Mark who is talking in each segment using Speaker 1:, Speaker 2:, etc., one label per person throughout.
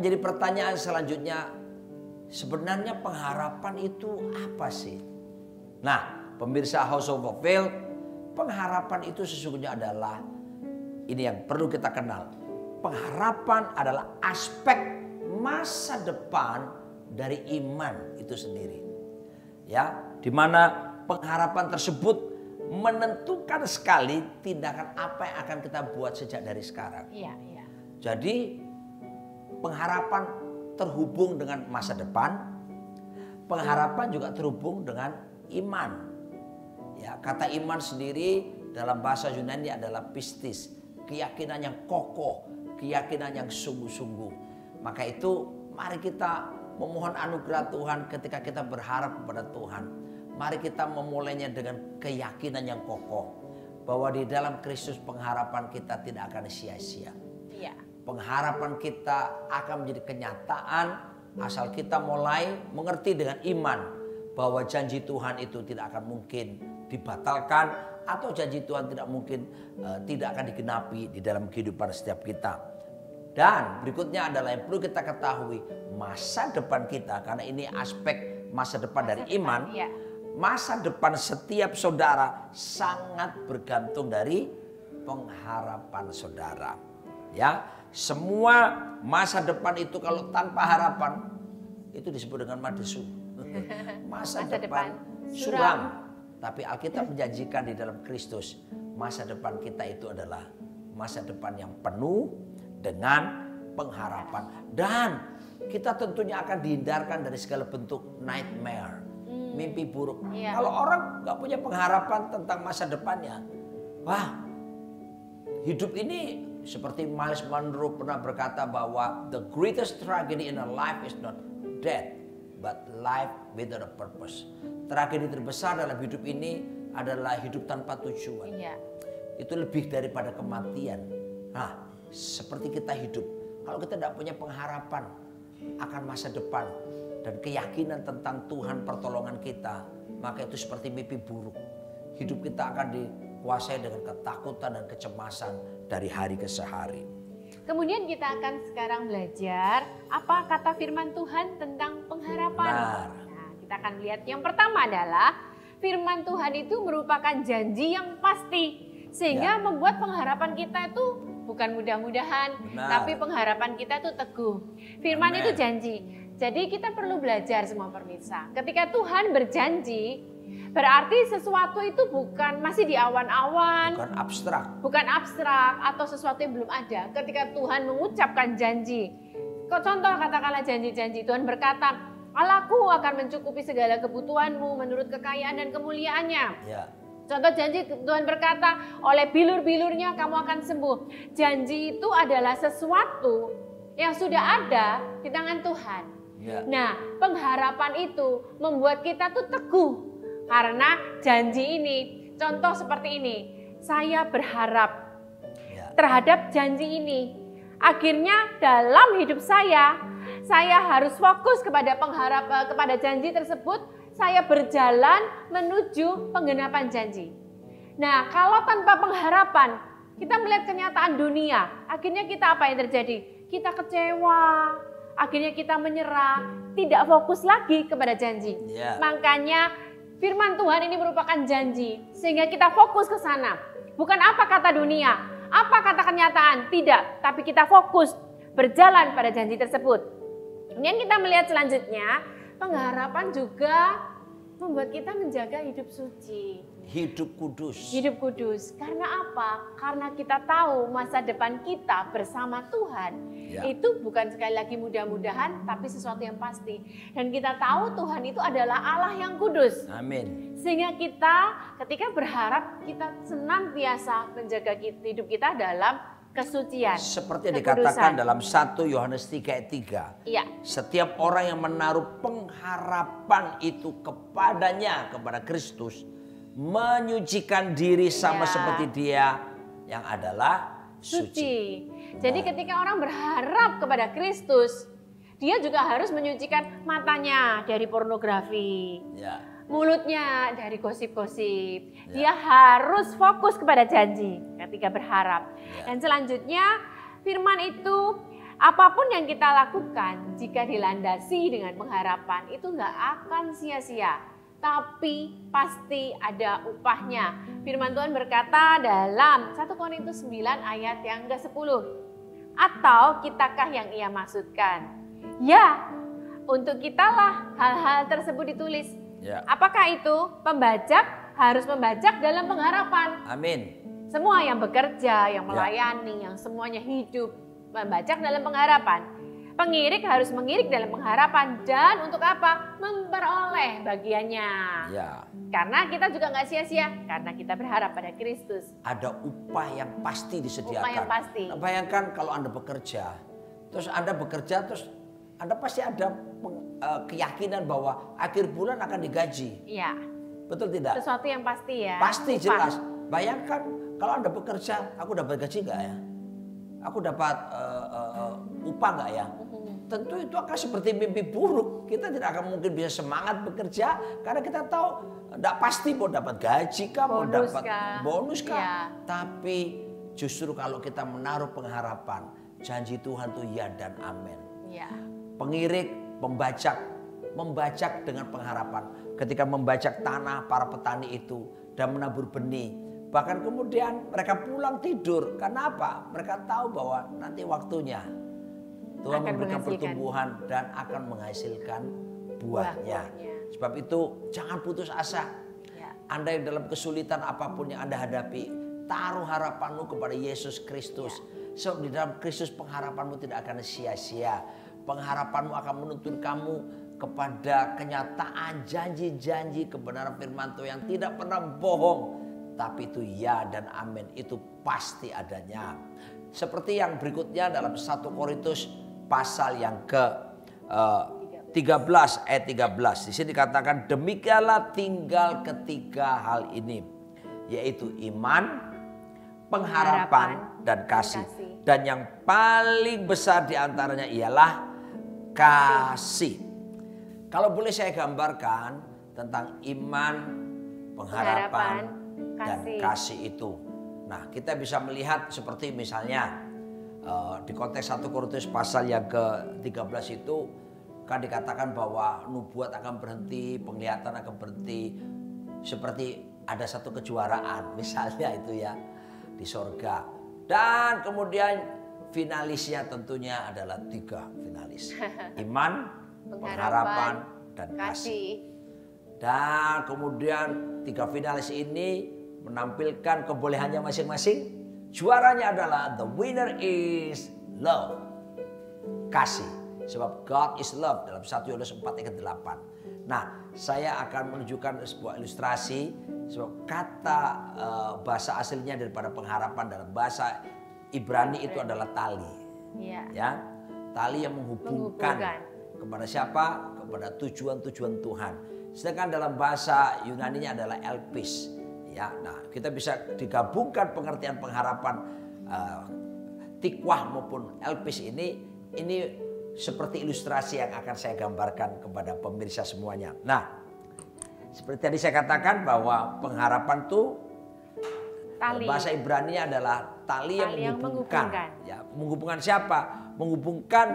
Speaker 1: jadi pertanyaan selanjutnya, sebenarnya pengharapan itu apa sih? Nah, pemirsa House of Faith, pengharapan itu sesungguhnya adalah ini yang perlu kita kenal. Pengharapan adalah aspek masa depan dari iman itu sendiri. Ya, di mana pengharapan tersebut menentukan sekali tindakan apa yang akan kita buat sejak dari sekarang.
Speaker 2: Iya, iya.
Speaker 1: Jadi pengharapan terhubung dengan masa depan, pengharapan juga terhubung dengan iman. Ya, kata iman sendiri dalam bahasa Yunani adalah pistis, keyakinan yang kokoh, keyakinan yang sungguh-sungguh. Maka itu mari kita memohon anugerah Tuhan ketika kita berharap kepada Tuhan. Mari kita memulainya dengan keyakinan yang kokoh bahwa di dalam Kristus pengharapan kita tidak akan sia-sia.
Speaker 2: Iya.
Speaker 1: Pengharapan kita akan menjadi kenyataan asal kita mulai mengerti dengan iman bahwa janji Tuhan itu tidak akan mungkin dibatalkan atau janji Tuhan tidak mungkin tidak akan digenapi di dalam kehidupan setiap kita. Dan berikutnya adalah yang perlu kita ketahui, masa depan kita, karena ini aspek masa depan dari iman.
Speaker 2: Iya.
Speaker 1: Masa depan setiap saudara sangat bergantung dari pengharapan saudara. Ya, semua masa depan itu kalau tanpa harapan itu disebut dengan madesu. Masa depan suram. Tapi Alkitab menjanjikan di dalam Kristus masa depan kita itu adalah masa depan yang penuh dengan pengharapan. Dan kita tentunya akan dihindarkan dari segala bentuk nightmare, mimpi buruk.
Speaker 2: Iya.
Speaker 1: Kalau orang gak punya pengharapan tentang masa depannya, wah, hidup ini seperti Miles Monroe pernah berkata bahwa the greatest tragedy in a life is not death, but life without a purpose. Tragedi terbesar dalam hidup ini adalah hidup tanpa tujuan.
Speaker 2: Iya.
Speaker 1: Itu lebih daripada kematian. Nah, seperti kita hidup, kalau kita tidak punya pengharapan akan masa depan dan keyakinan tentang Tuhan pertolongan kita, maka itu seperti mimpi buruk. Hidup kita akan dikuasai dengan ketakutan dan kecemasan dari hari ke hari.
Speaker 2: Kemudian kita akan sekarang belajar apa kata firman Tuhan tentang pengharapan.
Speaker 1: Benar.
Speaker 2: Nah, kita akan lihat yang pertama adalah firman Tuhan itu merupakan janji yang pasti. Sehingga membuat pengharapan kita itu bukan mudah-mudahan, tapi pengharapan kita itu teguh. Firman itu janji. Jadi kita perlu belajar semua pemirsa. Ketika Tuhan berjanji, berarti sesuatu itu bukan masih di awan-awan.
Speaker 1: Bukan abstrak.
Speaker 2: Bukan abstrak atau sesuatu yang belum ada. Ketika Tuhan mengucapkan janji. Contoh katakanlah janji-janji. Tuhan berkata, Allahku akan mencukupi segala kebutuhanmu menurut kekayaan dan kemuliaannya.
Speaker 1: Ya.
Speaker 2: Contoh janji Tuhan berkata, oleh bilur-bilurnya kamu akan sembuh. Janji itu adalah sesuatu yang sudah ada di tangan Tuhan.
Speaker 1: Ya.
Speaker 2: Nah, pengharapan itu membuat kita tuh teguh. Karena janji ini, contoh seperti ini. Saya berharap terhadap janji ini. Akhirnya dalam hidup saya harus fokus kepada kepada janji tersebut. Saya berjalan menuju penggenapan janji. Nah, kalau tanpa pengharapan, kita melihat kenyataan dunia. Akhirnya kita apa yang terjadi? Kita kecewa, akhirnya kita menyerah, tidak fokus lagi kepada janji. Makanya firman Tuhan ini merupakan janji, sehingga kita fokus ke sana. Bukan apa kata dunia, apa kata kenyataan, tidak. Tapi kita fokus berjalan pada janji tersebut. Kemudian kita melihat selanjutnya, pengharapan juga membuat kita menjaga hidup suci.
Speaker 1: Hidup kudus.
Speaker 2: Hidup kudus. Karena apa? Karena kita tahu masa depan kita bersama Tuhan. Itu bukan sekali lagi mudah-mudahan, tapi sesuatu yang pasti. Dan kita tahu Tuhan itu adalah Allah yang kudus.
Speaker 1: Amin.
Speaker 2: Sehingga kita ketika berharap, kita senantiasa menjaga hidup kita dalam kesucian.
Speaker 1: Seperti yang dikatakan dalam 1 Yohanes 3 ayat 3.
Speaker 2: Iya.
Speaker 1: Setiap orang yang menaruh pengharapan itu kepadanya, kepada Kristus, menyucikan diri sama seperti Dia yang adalah suci.
Speaker 2: Jadi ketika orang berharap kepada Kristus, dia juga harus menyucikan matanya dari pornografi. Mulutnya dari gosip-gosip. Dia harus fokus kepada janji ketika berharap. Dan selanjutnya firman itu Apapun yang kita lakukan jika dilandasi dengan pengharapan itu nggak akan sia-sia. Tapi pasti ada upahnya. Firman Tuhan berkata dalam 1 Korintus 9 ayat yang ke-10. Atau kitakah yang ia maksudkan? Ya, untuk kitalah hal-hal tersebut ditulis.
Speaker 1: Ya.
Speaker 2: Apakah itu? Pembajak harus membajak dalam pengharapan.
Speaker 1: Amin.
Speaker 2: Semua yang bekerja, yang melayani, yang semuanya hidup, membajak dalam pengharapan. Pengirik harus mengirik dalam pengharapan. Dan untuk apa? Memperoleh bagiannya.
Speaker 1: Ya.
Speaker 2: Karena kita juga nggak sia-sia. Karena kita berharap pada Kristus.
Speaker 1: Ada upah yang pasti disediakan.
Speaker 2: Upah yang pasti.
Speaker 1: Nah, bayangkan kalau Anda bekerja. Terus Anda bekerja, terus Anda pasti ada keyakinan bahwa akhir bulan akan digaji.
Speaker 2: Iya.
Speaker 1: Betul tidak?
Speaker 2: Sesuatu yang pasti ya.
Speaker 1: Pasti
Speaker 2: upah.
Speaker 1: jelas. Bayangkan kalau Anda bekerja, aku dapat gaji nggak ya? Aku dapat upah nggak ya? Tentu itu akan seperti mimpi buruk. Kita tidak akan mungkin bisa semangat bekerja karena kita tahu tidak pasti mau dapat gaji kah, mau dapat bonus kah.
Speaker 2: Ya.
Speaker 1: Tapi justru kalau kita menaruh pengharapan, janji Tuhan itu ya dan amin.
Speaker 2: Ya.
Speaker 1: Pengirik, membajak dengan pengharapan. Ketika membajak tanah para petani itu dan menabur benih. Bahkan kemudian mereka pulang tidur. Karena apa? Mereka tahu bahwa nanti waktunya Tuhan memberikan pertumbuhan dan akan menghasilkan buahnya. Sebab itu jangan putus asa.
Speaker 2: Ya.
Speaker 1: Anda yang dalam kesulitan apapun yang Anda hadapi, taruh harapanmu kepada Yesus Kristus. Sebab di dalam Kristus pengharapanmu tidak akan sia-sia. Pengharapanmu akan menuntun kamu kepada kenyataan janji-janji kebenaran firman Tuhan yang tidak pernah bohong. Tapi itu ya dan amin, itu pasti adanya. Seperti yang berikutnya dalam 1 Korintus pasal yang ke 13 ayat 13. Di sini dikatakan demikianlah tinggal ketiga hal ini, yaitu iman, pengharapan dan kasih. Dan yang paling besar diantaranya ialah kasih. Kalau boleh saya gambarkan tentang iman, pengharapan dan kasih itu. Nah, kita bisa melihat seperti misalnya di konteks 1 Korintus pasal yang ke-13 itu kan dikatakan bahwa nubuat akan berhenti, penglihatan akan berhenti. Seperti ada satu kejuaraan misalnya itu ya di sorga. Dan kemudian finalisnya tentunya adalah 3 finalis. Iman, pengharapan dan kasih. Dan kemudian 3 finalis ini menampilkan kebolehannya masing-masing. Juaranya adalah the winner is love. Kasih. Sebab God is love dalam 1 Yohanes 4 ayat 8. Nah, saya akan menunjukkan sebuah ilustrasi. Sebab kata bahasa aslinya daripada pengharapan dalam bahasa Ibrani itu adalah tali. Ya, tali yang menghubungkan kepada siapa? Kepada tujuan-tujuan Tuhan. Sedangkan dalam bahasa Yunaninya adalah elpis. Ya, nah kita bisa digabungkan pengertian pengharapan tikwah maupun elpis ini seperti ilustrasi yang akan saya gambarkan kepada pemirsa semuanya. Nah, seperti tadi saya katakan bahwa pengharapan itu bahasa Ibrani adalah tali yang menghubungkan. Ya, menghubungkan siapa? Menghubungkan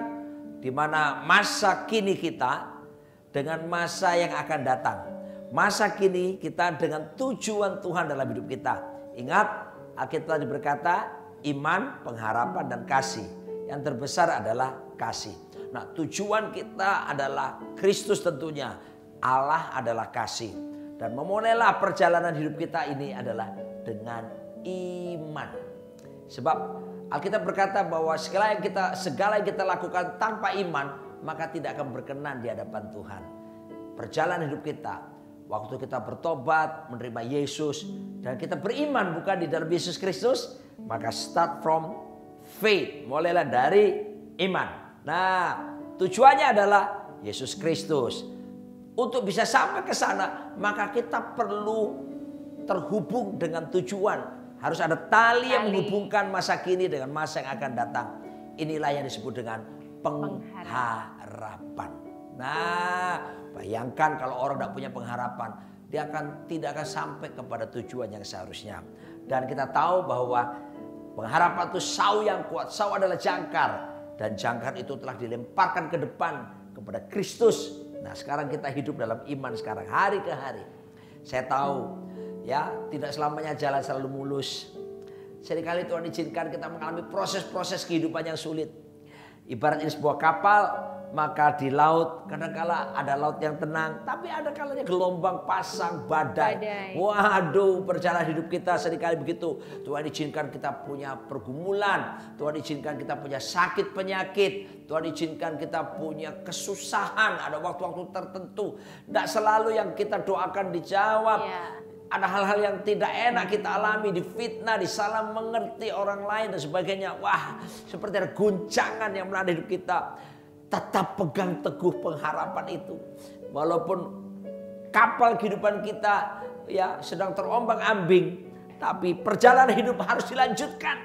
Speaker 1: di mana masa kini kita dengan masa yang akan datang. Masa kini kita dengan tujuan Tuhan dalam hidup kita. Ingat, Alkitab tadi berkata iman, pengharapan dan kasih. Yang terbesar adalah kasih. Nah, tujuan kita adalah Kristus tentunya. Allah adalah kasih. Dan memulailah perjalanan hidup kita ini adalah dengan iman. Sebab Alkitab berkata bahwa segala yang kita lakukan tanpa iman, maka tidak akan berkenan di hadapan Tuhan. Perjalanan hidup kita, waktu kita bertobat, menerima Yesus, dan kita beriman bukan di dalam Yesus Kristus, maka start from faith, mulailah dari iman. Nah, tujuannya adalah Yesus Kristus. Untuk bisa sampai ke sana, maka kita perlu terhubung dengan tujuan. Harus ada tali yang menghubungkan masa kini dengan masa yang akan datang. Inilah yang disebut dengan pengharapan. Nah, bayangkan kalau orang tidak punya pengharapan, dia tidak akan sampai kepada tujuan yang seharusnya. Dan kita tahu bahwa pengharapan itu sau yang kuat. Sau adalah jangkar. dan jangkar itu telah dilemparkan ke depan kepada Kristus. Nah, sekarang kita hidup dalam iman sekarang hari ke hari. Saya tahu ya, tidak selamanya jalan selalu mulus. Seringkali Tuhan izinkan kita mengalami proses-proses kehidupan yang sulit. Ibarat ini sebuah kapal, maka di laut kadang-kala ada laut yang tenang, tapi ada kalanya gelombang pasang, badai. Waduh, perjalanan hidup kita seringkali begitu. Tuhan izinkan kita punya pergumulan, Tuhan izinkan kita punya sakit penyakit, Tuhan izinkan kita punya kesusahan, ada waktu-waktu tertentu. Tidak selalu yang kita doakan dijawab. Ada hal-hal yang tidak enak kita alami, difitnah, disalah mengerti orang lain dan sebagainya. Wah, seperti ada guncangan yang melanda hidup kita. Tetap pegang teguh pengharapan itu. Walaupun kapal kehidupan kita ya sedang terombang-ambing, tapi perjalanan hidup harus dilanjutkan.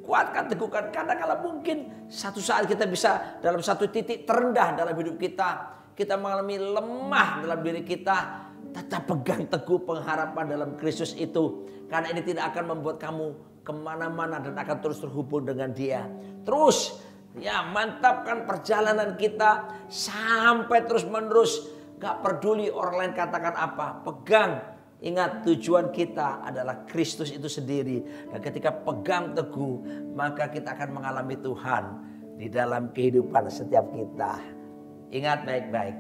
Speaker 1: Kuatkan, teguhkan. Kadang-kadang mungkin satu saat kita bisa dalam satu titik terendah dalam hidup kita. Kita mengalami lemah dalam diri kita. Tetap pegang teguh pengharapan dalam Kristus itu. Karena ini tidak akan membuat kamu kemana-mana dan akan terus terhubung dengan Dia. Terus ya, mantapkan perjalanan kita sampai terus menerus. Gak peduli orang lain katakan apa. Pegang. Ingat, tujuan kita adalah Kristus itu sendiri. Dan ketika pegang teguh, maka kita akan mengalami Tuhan di dalam kehidupan setiap kita. Ingat baik-baik.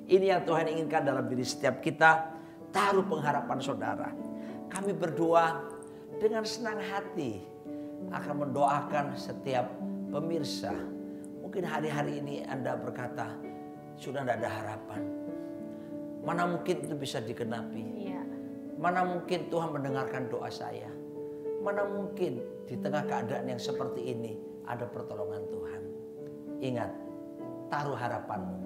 Speaker 1: Ini yang Tuhan inginkan dalam diri setiap kita. Taruh pengharapan saudara. Kami berdoa dengan senang hati akan mendoakan setiap pemirsa. Mungkin hari-hari ini Anda berkata, sudah tidak ada harapan. Mana mungkin itu bisa digenapi. Mana mungkin Tuhan mendengarkan doa saya. Mana mungkin di tengah keadaan yang seperti ini ada pertolongan Tuhan. Ingat, taruh harapanmu.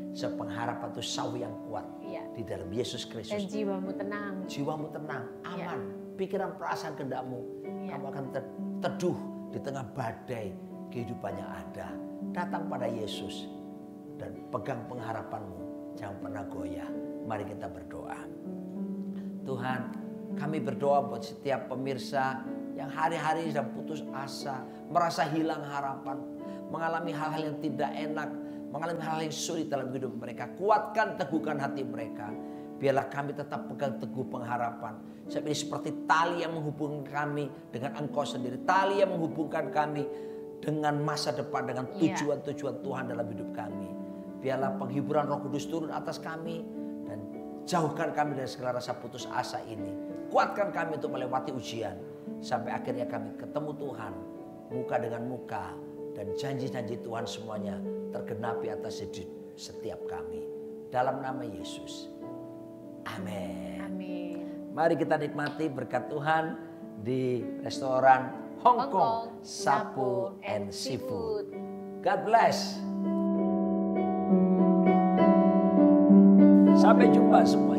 Speaker 1: Sepengharapan itu sawi yang kuat di dalam Yesus Kristus.
Speaker 2: Dan jiwamu tenang.
Speaker 1: Jiwamu tenang, aman. Pikiran, perasaan, kehendakmu. Kamu akan teduh di tengah badai kehidupan yang ada. Datang pada Yesus dan pegang pengharapanmu. Jangan pernah goyah. Mari kita berdoa. Tuhan, kami berdoa buat setiap pemirsa yang hari-hari sedang putus asa, merasa hilang harapan, mengalami hal-hal yang tidak enak, mengalami hal yang sulit dalam hidup mereka. Kuatkan, teguhkan hati mereka. Biarlah kami tetap pegang teguh pengharapan. Sebab ini seperti tali yang menghubungkan kami dengan Engkau sendiri. Tali yang menghubungkan kami dengan masa depan, dengan tujuan-tujuan Tuhan dalam hidup kami. Biarlah penghiburan Roh Kudus turun atas kami. Dan jauhkan kami dari segala rasa putus asa ini. Kuatkan kami untuk melewati ujian. Sampai akhirnya kami ketemu Tuhan. Muka dengan muka. Dan janji-janji Tuhan semuanya tergenapi atas setiap kami. Dalam nama Yesus. Amin.
Speaker 2: Amin.
Speaker 1: Mari kita nikmati berkat Tuhan di restoran Hong Kong Sapu and Seafood. God bless. Sampai jumpa semuanya.